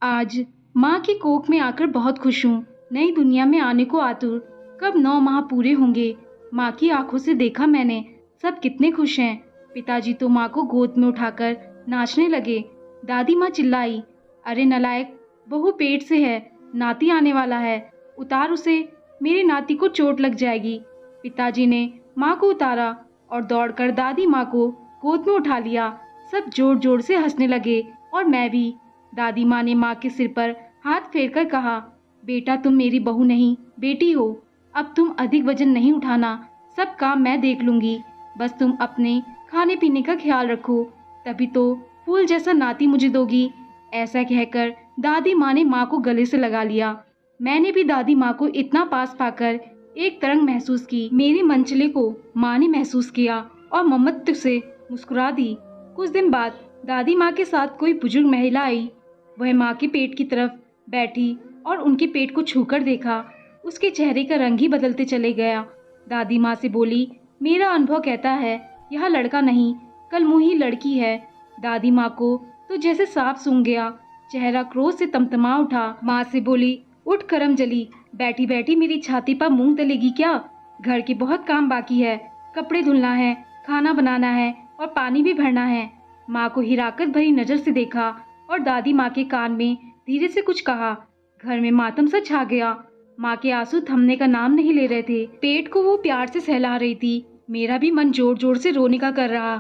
आज माँ की कोख में आकर बहुत खुश हूँ। नई दुनिया में आने को आतुर। कब 9 माह पूरे होंगे। माँ की आंखों से देखा मैंने, सब कितने खुश हैं। पिताजी तो माँ को गोद में उठाकर नाचने लगे। दादी माँ चिल्लाई, अरे नलायक, बहू पेट से है, नाती आने वाला है, उतार उसे, मेरी नाती को चोट लग जाएगी। पिताजी ने माँ को उतारा और दौड़कर दादी माँ को गोद में उठा लिया। सब जोर जोर से हंसने लगे और मैं भी। दादी माँ ने माँ के सिर पर हाथ फेरकर कहा, बेटा तुम मेरी बहू नहीं बेटी हो। अब तुम अधिक वजन नहीं उठाना, सब काम मैं देख लूंगी। बस तुम अपने खाने पीने का ख्याल रखो, तभी तो फूल जैसा नाती मुझे दोगी। ऐसा कहकर दादी माँ ने माँ को गले से लगा लिया। मैंने भी दादी माँ को इतना पास पाकर एक तरंग महसूस की। मेरे मनचले को माँ ने महसूस किया और ममत्व से मुस्कुरा दी। कुछ दिन बाद दादी माँ के साथ कोई बुजुर्ग महिला आई। वह माँ के पेट की तरफ बैठी और उनके पेट को छूकर देखा। उसके चेहरे का रंग ही बदलते चले गया। दादी माँ से बोली, मेरा अनुभव कहता है यह लड़का नहीं, कल मुही लड़की है। दादी माँ को तो जैसे सांप सूंघ गया, चेहरा क्रोध से तमतमा उठा। माँ से बोली, उठ करम जली, बैठी बैठी मेरी छाती पर मूंग तलेगी क्या? घर के बहुत काम बाकी है, कपड़े धुलना है, खाना बनाना है और पानी भी भरना है। माँ को हिराकत भरी नजर से देखा और दादी माँ के कान में धीरे से कुछ कहा। घर में मातम सा छा गया। माँ के आंसू थमने का नाम नहीं ले रहे थे। पेट को वो प्यार से सहला रही थी। मेरा भी मन जोर जोर से रोने का कर रहा।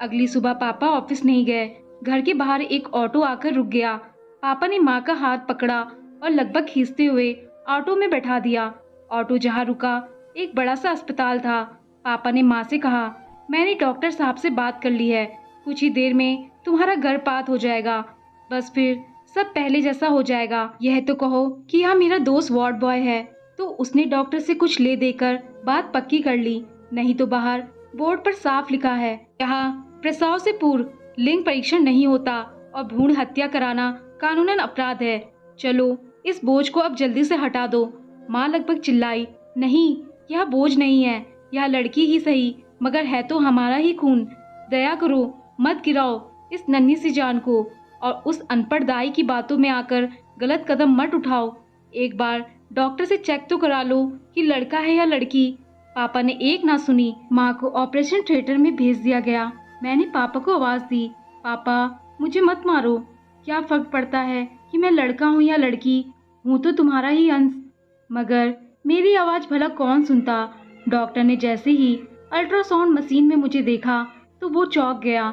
अगली सुबह पापा ऑफिस नहीं गए। घर के बाहर एक ऑटो आकर रुक गया। पापा ने माँ का हाथ पकड़ा और लगभग खींचते हुए ऑटो में बैठा दिया। ऑटो जहाँ रुका एक बड़ा सा अस्पताल था। पापा ने माँ से कहा, मैंने डॉक्टर साहब से बात कर ली है, कुछ ही देर में तुम्हारा गर्भपात हो जाएगा, बस फिर सब पहले जैसा हो जाएगा। यह तो कहो कि यह मेरा दोस्त वार्ड बॉय है, तो उसने डॉक्टर से कुछ ले देकर बात पक्की कर ली, नहीं तो बाहर बोर्ड पर साफ लिखा है, यहाँ प्रसव से पूर्व लिंग परीक्षण नहीं होता और भ्रूण हत्या कराना कानूनन अपराध है। चलो इस बोझ को अब जल्दी से हटा दो। माँ लगभग चिल्लाई, नहीं, यह बोझ नहीं है, यह लड़की ही सही, मगर है तो हमारा ही खून। दया करो, मत गिराओ इस नन्ही सी जान को और उस अनपढ़ दाई की बातों में आकर गलत कदम मत उठाओ। एक बार डॉक्टर से चेक तो करा लो कि लड़का है या लड़की। पापा ने एक ना सुनी। माँ को ऑपरेशन थिएटर में भेज दिया गया। मैंने पापा को आवाज दी, पापा मुझे मत मारो, क्या फर्क पड़ता है कि मैं लड़का हूँ या लड़की, हूँ तो तुम्हारा ही अंश। मगर मेरी आवाज भला कौन सुनता। डॉक्टर ने जैसे ही अल्ट्रासाउंड मशीन में मुझे देखा तो वो चौंक गया।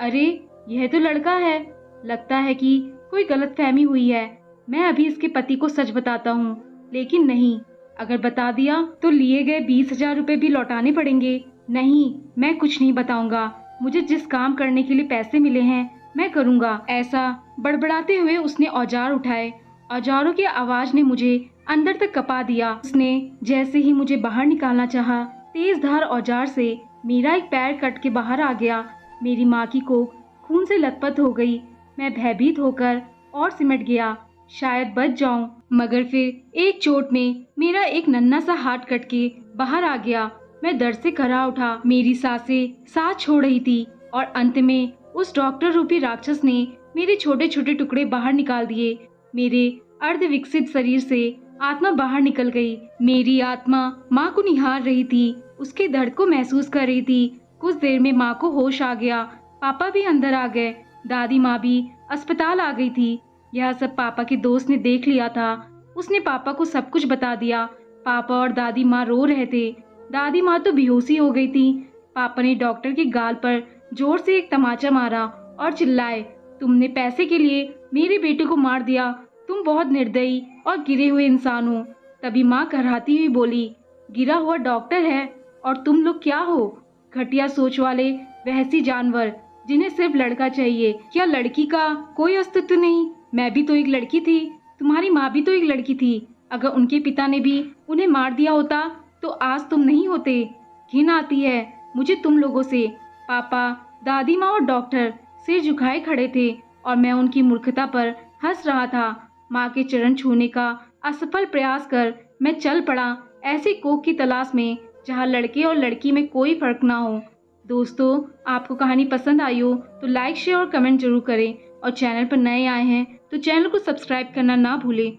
अरे यह तो लड़का है, लगता है कि कोई गलतफहमी हुई है। मैं अभी इसके पति को सच बताता हूँ, लेकिन नहीं, अगर बता दिया तो लिए गए 20,000 रुपए भी लौटाने पड़ेंगे। नहीं, मैं कुछ नहीं बताऊंगा। मुझे जिस काम करने के लिए पैसे मिले हैं मैं करूंगा। ऐसा बड़बड़ाते हुए उसने औजार उठाए। औजारों की आवाज ने मुझे अंदर तक कपा दिया। उसने जैसे ही मुझे बाहर निकालना चाहा, तेज धार औजार से मेरा एक पैर कट के बाहर आ गया। मेरी माँ की कोख खून से लथपथ हो गई। मैं भयभीत होकर और सिमट गया, शायद बच जाऊं, मगर फिर एक चोट में मेरा एक नन्हा सा हाथ कट के बाहर आ गया। मैं दर्द से खर्रा उठा। मेरी सांसें साथ छोड़ रही थी और अंत में उस डॉक्टर रूपी राक्षस ने मेरे छोटे छोटे टुकड़े बाहर निकाल दिए। मेरे अर्ध विकसित शरीर से आत्मा बाहर निकल गई। मेरी आत्मा माँ को निहार रही थी, उसके दर्द को महसूस कर रही थी। कुछ देर में माँ को होश आ गया। पापा भी अंदर आ गए। दादी माँ भी अस्पताल आ गई थी। यह सब पापा के दोस्त ने देख लिया था। उसने पापा को सब कुछ बता दिया। पापा और दादी माँ रो रहे थे। दादी माँ तो बेहोशी हो गई थी। पापा ने डॉक्टर के गाल पर जोर से एक तमाचा मारा और चिल्लाए, तुमने पैसे के लिए मेरे बेटे को मार दिया, तुम बहुत निर्दयी और गिरे हुए इंसान हो। तभी माँ कराहती हुई बोली, गिरा हुआ डॉक्टर है और तुम लोग क्या हो, घटिया सोच वाले वहसी जानवर जिन्हें सिर्फ लड़का चाहिए। क्या लड़की का कोई अस्तित्व नहीं? मैं भी तो एक लड़की थी, तुम्हारी माँ भी तो एक लड़की थी। अगर उनके पिता ने भी उन्हें मार दिया होता तो आज तुम नहीं होते। घिन आती है मुझे तुम लोगों से। पापा, दादी माँ और डॉक्टर सिर झुकाए खड़े थे और मैं उनकी मूर्खता पर हंस रहा था। माँ के चरण छूने का असफल प्रयास कर मैं चल पड़ा ऐसी कोख की तलाश में जहाँ लड़के और लड़की में कोई फर्क ना हो। दोस्तों, आपको कहानी पसंद आई हो तो लाइक, शेयर और कमेंट जरूर करें और चैनल पर नए आए हैं तो चैनल को सब्सक्राइब करना ना भूलें